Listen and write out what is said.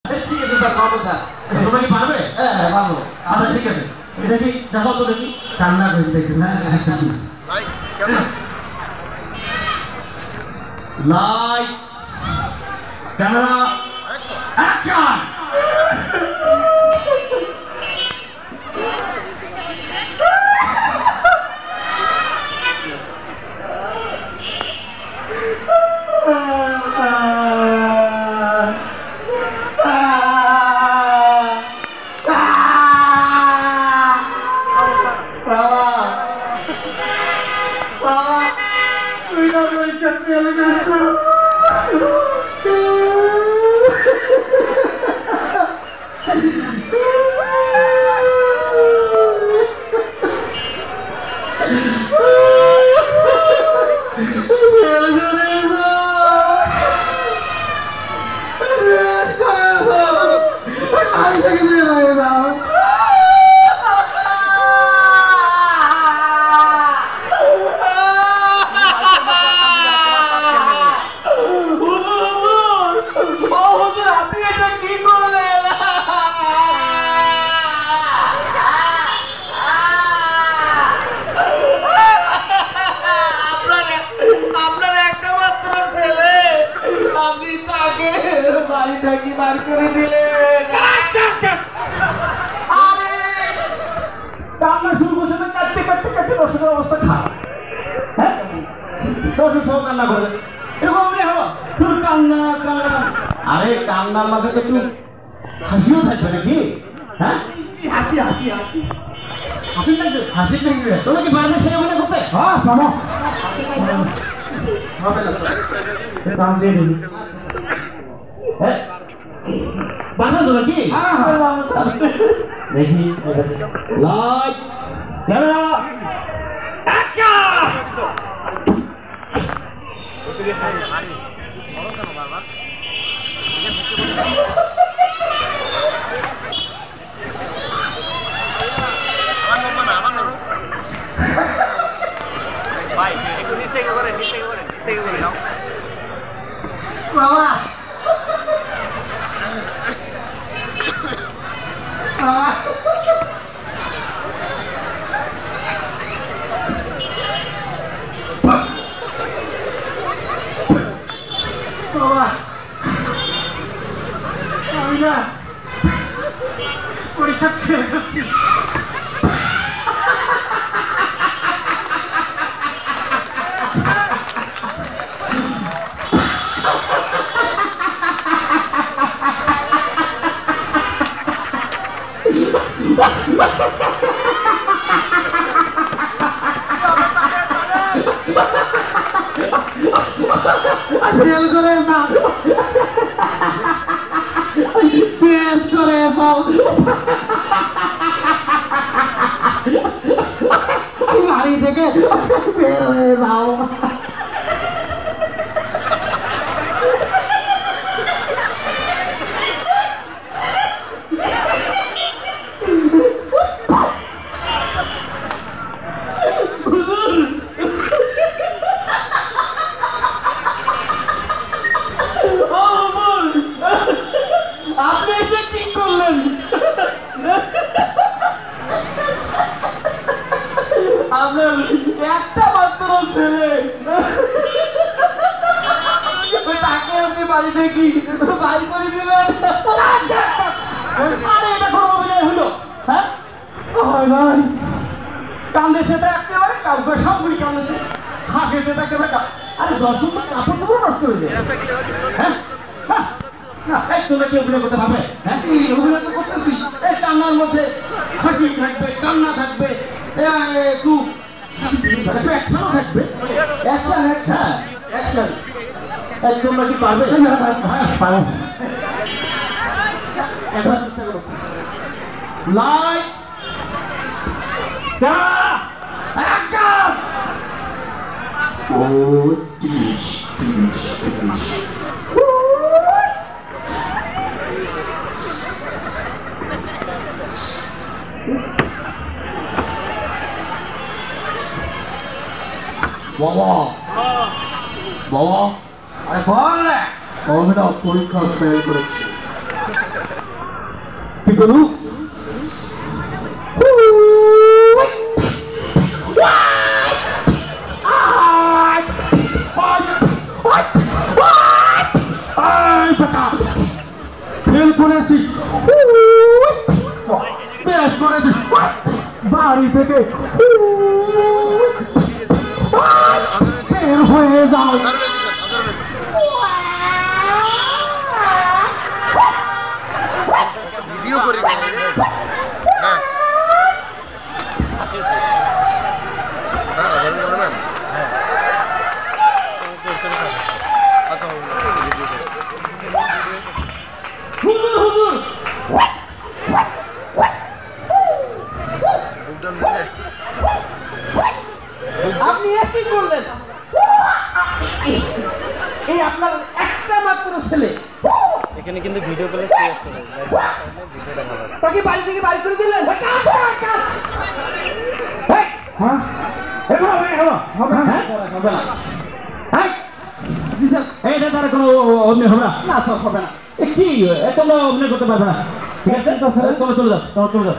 ঠিক আছে স্যার, পারবো স্যার। তোমরা কি পারবে? হ্যাঁ পারবো। আচ্ছা ঠিক আছে, দেখি দেখো তো দেখি কান্না করে দেখি না। আচ্ছা ঠিক আছে, লাইট ক্যামেরা অ্যাকশন। আরে কান্নার মাঝে একটু হাসিও থাকবে নাকি? হ্যাঁ হাসি হাসি হাসি হাসি থাকবে, হাসি থাকবে। তোমরা কি পারবে সেই অভিনয় করতে? হ্যাঁ পারো। কাম দিয়ে দিবি। হ্যাঁ পারবে তো নাকি? হ্যাঁ দেখি লাইট ক্যামেরা অ্যাকশন। ভাই একটু নিচে করে নাও বাবা বাবা আমি না পরীক্ষা ছেড়ে যাচ্ছি। ফেল করে যাও, পেশ করে যাও, বাড়ি থেকে বের হয়ে যাও। আপনি এসে ঠিক করলেন, আপনার একটা মাত্র ছেলে, তাকে আপনি বাড়ি থেকে বাড়ি করে দিলেন। আরে এটা কোনো অভিনয় হলো? হ্যাঁ ভাই কান্দেছে তো একেবারে, কাঁদবে সবগুলি কান্দেছে, হাসেছে তাকে বেটা। আরে দর্শক কাপড় চোপড় নষ্ট হয়ে যায়। হ্যাঁ এই তোমরা কি অভিনয় করতে পারবে? হ্যাঁ অভিনয় তো করতেছি, এই কান্নার মধ্যে হাসি থাকবে, কান্না থাকবে, একটু অ্যাকশনও থাকবে। Action action action. এই তোমরা কি পারবে? হ্যাঁ পারো। একবার চেষ্টা করো। Light camera action. ও টিশ টিশ টিশ। বাবা বাবা, আরে বল না, আমি না পরীক্ষা ফেল করেছি। কি করু ফেল করেছি বেশ করেছি বাড়ি থেকে বের হয়ে যাও ভিডিও করি হ্যাঁ হুজুর হুজুর আপনি কি করলেন? এই আপনার একটা মাত্র ছেলে, এখানে কিন্তু ভিডিও করলে ভিডিওটা ভালো তাকে বাড়ি থেকে বাড়ি করে দিলেন। হ্যাঁ হবে না এইটা তার কোনো অমনি হবে না না স্যার, হবে না। কি তোমরা অভিনয় করতে পারবে না, ঠিক আছে? তোমরা চলে যাও, তোমরা চলে যাও।